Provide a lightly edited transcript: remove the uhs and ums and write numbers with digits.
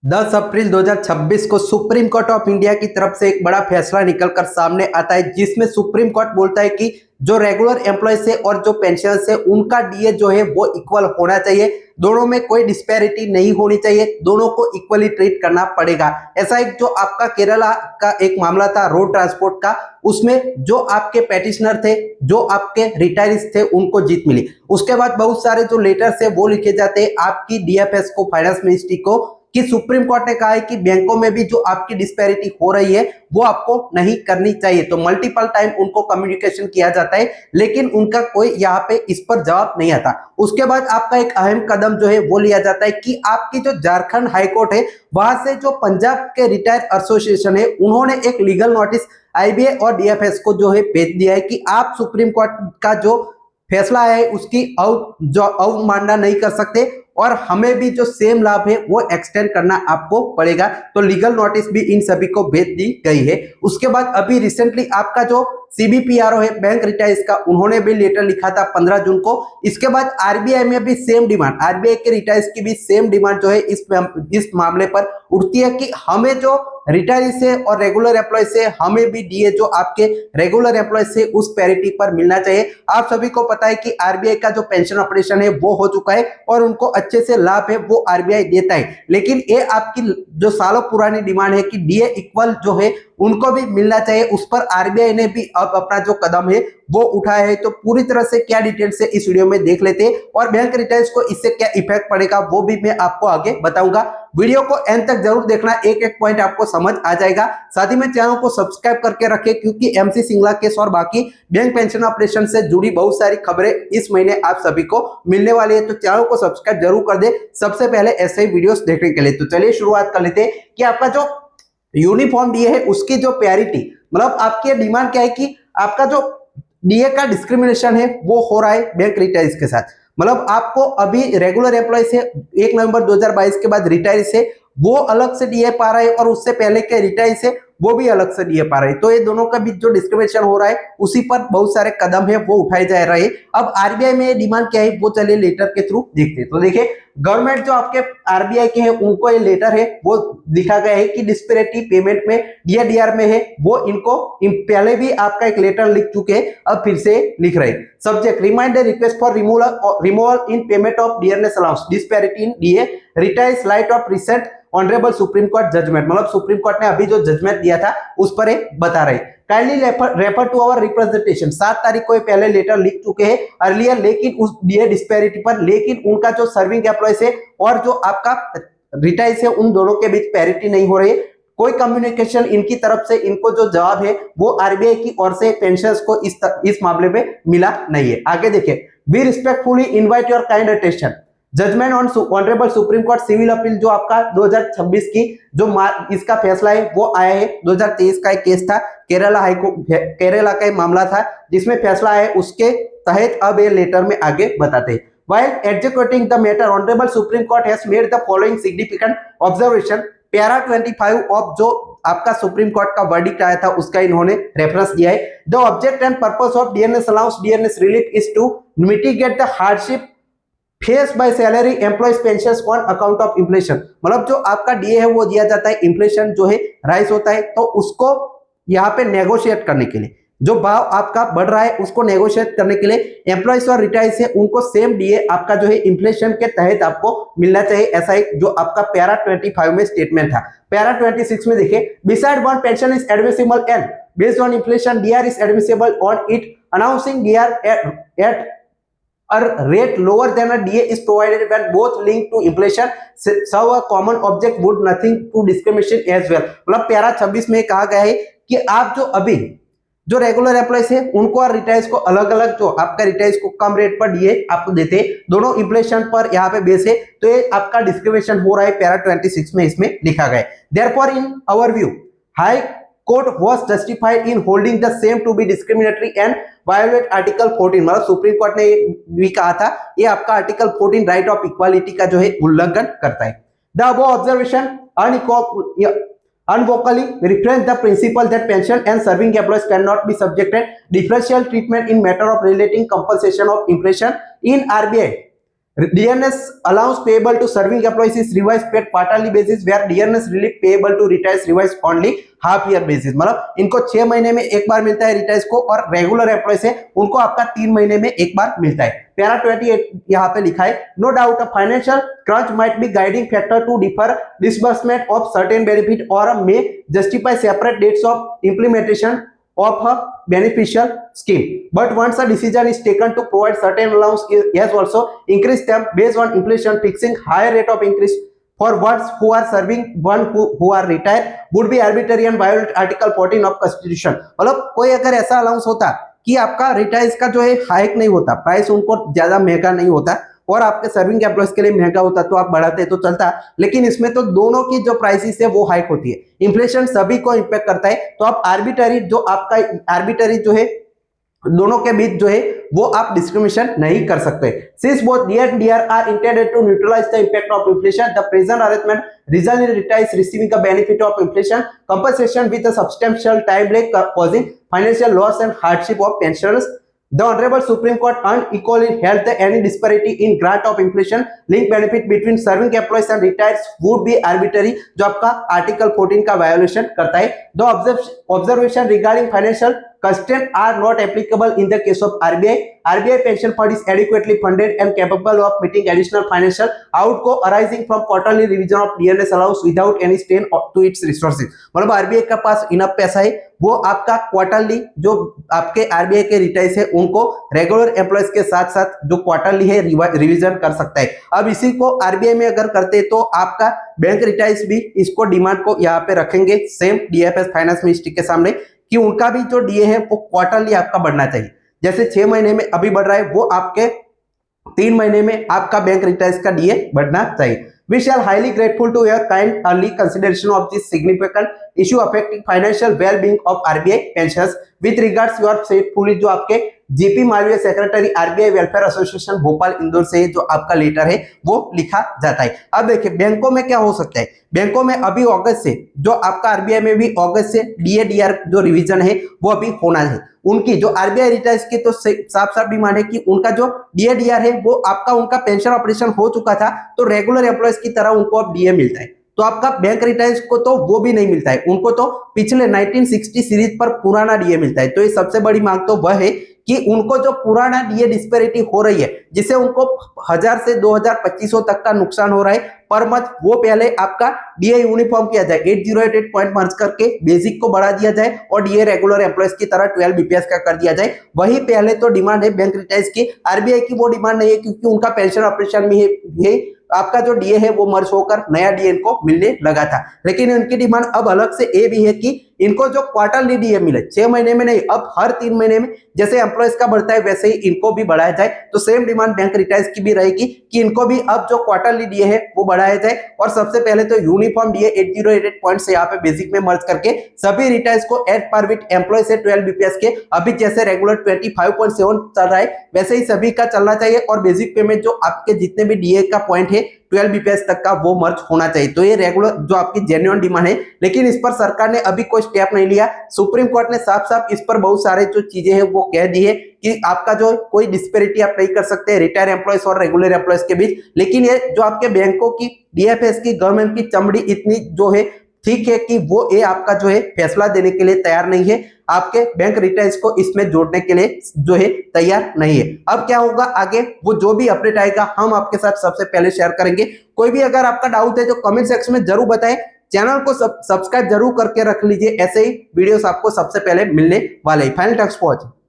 10 अप्रैल 2026 को supreme court of India की तरफ से एक बड़ा फैसला निकलकर सामने आता है, जिसमें सुप्रीम कोर्ट बोलता है कि जो रेगुलर एम्प्लॉयज है और जो पेंशनर्स है उनका डीए जो है वो इक्वल होना चाहिए। दोनों में कोई डिस्पैरिटी नहीं होनी चाहिए, दोनों को इक्वली ट्रीट करना पड़ेगा। ऐसा एक जो आपका केरला का एक मामला था रोड ट्रांसपोर्ट का, उसमें जो आपके पेटिशनर थे, जो आपके रिटायरीज थे, उनको जीत मिली। उसके बाद बहुत सारे जो लेटर्स है वो लिखे जाते हैं आपकी डीएफएस को, फाइनेंस मिनिस्ट्री को, कि सुप्रीम कोर्ट ने कहा है कि बैंकों में भी जो आपकी डिस्पैरिटी हो रही है वो आपको नहीं करनी चाहिए। तो मल्टीपल टाइम उनको कम्युनिकेशन किया जाता है, लेकिन उनका कोई यहाँ पे इस पर जवाब नहीं आता। उसके बाद आपका एक अहम कदम जो है वो लिया जाता है कि आपकी जो झारखंड हाईकोर्ट है वहां से जो पंजाब के रिटायर एसोसिएशन है उन्होंने एक लीगल नोटिस आईबीए और डीएफएस को जो है भेज दिया है कि आप सुप्रीम कोर्ट का जो फैसला है उसकी अवमानना नहीं कर सकते और हमें भी जो सेम लाभ है वो एक्सटेंड करना आपको पड़ेगा। तो लीगल नोटिस भी इन सभी को भेज दी गई है। उसके बाद अभी रिसेंटली आपका जो सीबीपीआरओ है बैंक रिटायर्स का, उन्होंने भी लेटर लिखा था 15 जून को। इसके बाद आरबीआई में भी सेम डिमांड, आरबीआई के रिटायर्स की भी सेम डिमांड जो है इस मामले पर उठती है कि हमें जो रिटायरी से और रेगुलर एम्प्लॉय से हमें भी डीए जो आपके रेगुलर एम्प्लॉय से उस पैरिटी पर मिलना चाहिए। आप सभी को पता है कि आरबीआई का जो पेंशन ऑपरेशन है वो हो चुका है और उनको अच्छे से लाभ है वो आरबीआई देता है, लेकिन ये आपकी जो सालों पुरानी डिमांड है कि डीए इक्वल जो है उनको भी मिलना चाहिए, उस पर आरबीआई ने भी अब अपना जो कदम है वो उठाया है। तो पूरी तरह से क्या डिटेल से इस वीडियो में देख लेते हैं और बैंक रिटर्न्स को इससे क्या इफेक्ट पड़ेगा वो भी मैं आपको आगे बताऊंगा। वीडियो को एंड तक जरूर देखना, एक एक पॉइंट आपको समझ आ जाएगा। साथ ही में चैनल को सब्सक्राइब करके रखें, क्योंकि एमसी सिंगला केस और बाकी बैंक पेंशन ऑपरेशन से जुड़ी बहुत सारी खबरें इस महीने आप सभी को मिलने वाली है। तो चैनल को सब्सक्राइब जरूर कर दे सबसे पहले ऐसे ही वीडियोस देखने के लिए। तो चलिए शुरुआत कर लेते हैं कि आपका जो यूनिफॉर्म डीए है उसकी जो पैरिटी, मतलब आपकी डिमांड क्या है कि आपका जो डीए का डिस्क्रिमिनेशन है वो हो रहा है बैंक रिटायर्स के साथ। मतलब आपको अभी रेगुलर एम्प्लॉय से 1 नवंबर 2022 के बाद रिटायर से वो अलग से डीए पा रहा है और उससे पहले के रिटायर से वो भी अलग से डीए पा रहे हैं। तो ये दोनों का बीच जो डिस्क्रिमिनेशन हो रहा है उसी पर बहुत सारे कदम है वो उठाए जा रहे हैं। अब आरबीआई में डिमांड क्या है वो चलिए लेटर के थ्रू देखते हैं। तो देखिए, गवर्नमेंट जो आपके आरबीआई के हैं उनको ये लेटर है वो लिखा गया है कि डिस्पैरिटी पेमेंट में डीआर में है वो इनको पहले भी आपका एक लेटर लिख चुके हैं, अब फिर से लिख रहे हैं। Subject reminder request for removal in payment of dearness allowance disparity in DA retirees light of recent honourable Supreme Court judgement. मतलब सुप्रीम कोर्ट ने अभी जो जजमेंट दिया था उस पर बता रहे। Kindly refer to our representation, 7 तारीख को पहले लेटर लिख चुके हैं अर्लियर, लेकिन उस डीए डिस्पैरिटी पर, लेकिन उनका जो सर्विंग एम्प्लॉयज है और जो आपका रिटायर्स है उन दोनों के बीच पैरिटी नहीं हो रही है। कोई कम्युनिकेशन इनकी तरफ से, इनको जो जवाब है वो आरबीआई की ओर से पेंशनर्स को इस मामले में मिला नहीं है। आगे देखिए, we respectfully invite your kind attention judgement on honourable Supreme Court civil appeal, जो आपका 2026 की जो इसका फैसला है वो आया है। 2023 का एक केस था, केरला हाईकोर्ट, केरला का एक मामला था जिसमें फैसला है, उसके तहत अब ये लेटर में आगे बताते हैं। While executing the matter, Honorable Supreme Court has made the following significant observation. Para 25 of जो आपका सुप्रीम कोर्ट का वर्डिक्ट आया था उसका इन्होंने रेफरेंस दिया है। The object and purpose of dearness allowance dearness relief is to mitigate the hardship face by salary employees pensions on account of inflation. मतलब जो आपका डीए है वो दिया जाता है, इन्फ्लेशन जो है राइज होता है, तो उसको यहाँ पे नेगोशिएट करने के लिए, जो भाव आपका बढ़ रहा है उसको नेगोशिएट करने के लिए एम्प्लॉयज और रिटायर्स है उनको सेम डीए आपका जो है इन्फ्लेशन के तहत आपको मिलना चाहिए। ऐसा एक जो आपका पैरा 25 में स्टेटमेंट था। पैरा 26 में देखिए, beside one pension is admissible and based on inflation DR is admissible on it announcing DR at a rate lower than a DA is provided when both linked to inflation serve a common object would nothing to discrimination as well। मतलब para 26 में कहा गया है कि आप जो अभी जो रेगुलर एम्प्लॉयज है उनको और रिटायर्स को अलग अलग, जो आपका रिटायर्स को कम रेट पर डीए आपको देते हैं, दोनों इन्फ्लेशन पर यहाँ पे बेस है, तो ये आपका डिस्क्रिमिनेशन हो रहा है। पैरा 26 में इसमें लिखा गया है। Therefore in our view high court was justified in holding the same to be discriminatory and violate article 14। मतलब सुप्रीम कोर्ट ने भी कहा था ये आपका आर्टिकल 14 राइट ऑफ इक्वालिटी का जो है उल्लंघन करता है। The above observation unvocally refrains the principle that pension and serving employees cannot be subjected differential treatment in matter of relating compensation of inflation in RBI Dearness allowance payable to serving employees is revised paid quarterly basis, where dearness relief payable to retirees revised only half year basis. मतलब इनको 6 महीने में एक बार मिलता है retires को, और regular employees है उनको आपका 3 महीने में एक बार मिलता है। पैरा 28 यहाँ पे लिखा है, no doubt a financial crunch might be guiding factor to defer disbursement of certain benefit और may justify separate dates of implementation of a beneficial scheme, but once a decision is taken to provide certain allowance, yes also increase them based on inflation, fixing higher rate of increase for ones who are serving, one who are retired would be arbitrary and violate article 14 of constitution। मतलब कोई अगर ऐसा allowance होता कि आपका retires का जो है हाइक नहीं होता, प्राइस उनको ज्यादा महंगा नहीं होता और आपके सर्विंग एम्प्लॉयज के लिए महंगा होता तो आप बढ़ाते तो चलता, लेकिन इसमें तो दोनों की जो प्राइसेस है वो हाइक होती है, इन्फ्लेशन सभी को इंपैक्ट करता है, तो आप आर्बिट्ररी जो आपका आर्बिट्ररी जो है दोनों के बीच जो है वो आप डिस्क्रिमिनेशन नहीं कर सकते। Since both DA and DR are intended to neutralise the impact of inflation, the present arrangement result in retirees receiving the benefit of inflation compensation with a substantial time lag causing financial loss and hardship of pensioners। The Honorable Supreme Court unequally held that any disparity in grant of inflation linked benefit between serving employees and retirees would be arbitrary, जो आपका article 14 का violation करता है। The observation regarding financial constraints are not applicable in the case of RBI. RBI pension fund is adequately funded and capable of meeting additional financial outgo arising from quarterly revision of DNS allowance without any strain to its resources। मतलब RBI का पास enough पैसा है, वो आपका quarterly जो आपके RBI के retires है उनको रेगुलर एम्प्लॉयज के साथ साथ जो क्वार्टरली है रिवीजन कर सकता है। अब इसी को RBI में अगर करते तो आपका बैंक रिटायर्स भी इसको डिमांड को यहाँ पे रखेंगे सेम DFS फाइनेंस मिनिस्ट्री के सामने कि उनका भी जो डीए है वो क्वार्टरली आपका बढ़ना चाहिए। जैसे 6 महीने में अभी बढ़ रहा है वो आपके 3 महीने में आपका बैंक रिटायर्स का डीए बढ़ना चाहिए। We shall highly grateful to your kind early consideration of this significant issue affecting financial well-being of RBI pensioners। With regards your faithfully जो आपके GP Malviya secretary RBI welfare association Bhopal Indore से जो आपका letter है वो लिखा जाता है। अब देखिए बैंकों में क्या हो सकता है, बैंकों में अभी अगस्त से जो आपका RBI में भी अगस्त से डीए डीआर जो रिवीजन है वो अभी होना है। उनकी जो RBI रिटायर्स की तो साफ साफ डिमांड है कि उनका जो डीए डीआर है वो आपका उनका पेंशन ऑपरेशन हो चुका था तो रेगुलर एम्प्लॉयज की तरह उनको अब डीए मिलता है, तो आपका बैंक रिटायर्स को तो वो भी नहीं मिलता है, उनको तो पिछले 1960 सीरीज पर पुराना डीए मिलता है। तो ये सबसे बड़ी मांग तो वह है कि उनको जो पुराना डीए डिस्पेरिटी हो रही है जिससे उनको 1000 से 2200 तक का नुकसान हो रहा है पर मंथ, वो पहले आपका डीए यूनिफॉर्म किया जाए, 8088 पॉइंट मर्ज करके बेसिक को बढ़ा दिया जाए और डीए रेगुलर एम्प्लॉयज की तरह 12 बीपीएस का कर दिया जाए। वही पहले तो डिमांड है बैंक रिटायर्स की, आरबीआई की वो डिमांड नहीं है क्योंकि उनका पेंशन ऑपरेशन में है आपका जो डीए है वो मर्ज होकर नया डीए इनको मिलने लगा था। लेकिन इनकी डिमांड अब अलग से ये भी है कि इनको जो क्वार्टरली डीए मिले 6 महीने में नहीं, अब हर 3 महीने में जैसे एम्प्लॉयज का बढ़ता है वैसे ही इनको भी बढ़ाया जाए। तो सेम डिमांड बैंक रिटायर्स की भी रहेगी कि इनको भी अब जो क्वार्टरली डीए है वो बढ़ाया जाए और सबसे पहले तो यूनिफॉर्म डीए 8088 पॉइंट से यहाँ पे बेसिक में मर्ज करके सभी रिटायर्स को एट पर विथ एम्प्लॉय से 12 बीपीएस के अभी जैसे रेगुलर 25.7 चल रहा है वैसे ही सभी का चलना चाहिए और बेसिक पे में जो आपके जितने भी डीए का पॉइंट है 12 बीपीएस तक का वो मर्ज होना चाहिए। तो ये रेगुलर जो आपकी जेन्युइन डिमांड है, लेकिन इस पर सरकार ने अभी कोई स्टेप नहीं लिया। सुप्रीम कोर्ट ने साफ साफ इस पर बहुत सारे जो चीजें हैं वो कह दी है कि आपका जो कोई डिस्पेरिटी आप नहीं कर सकते रिटायर एम्प्लॉयज और रेगुलर एम्प्लॉयज के बीच। लेकिन ये जो आपके बैंकों की डीएफएस की गवर्नमेंट की चमड़ी इतनी जो है ठीक है कि वो ये आपका जो है फैसला देने के लिए तैयार नहीं है, आपके बैंक रिटायर्स को इसमें जोड़ने के लिए जो है तैयार नहीं है। अब क्या होगा आगे, वो जो भी अपडेट आएगा हम आपके साथ सबसे पहले शेयर करेंगे। कोई भी अगर आपका डाउट है तो कमेंट सेक्शन में जरूर बताएं, चैनल को सब्सक्राइब जरूर करके रख लीजिए, ऐसे ही वीडियोस आपको सबसे पहले मिलने वाले। फाइनल टैक्स पहुंचे।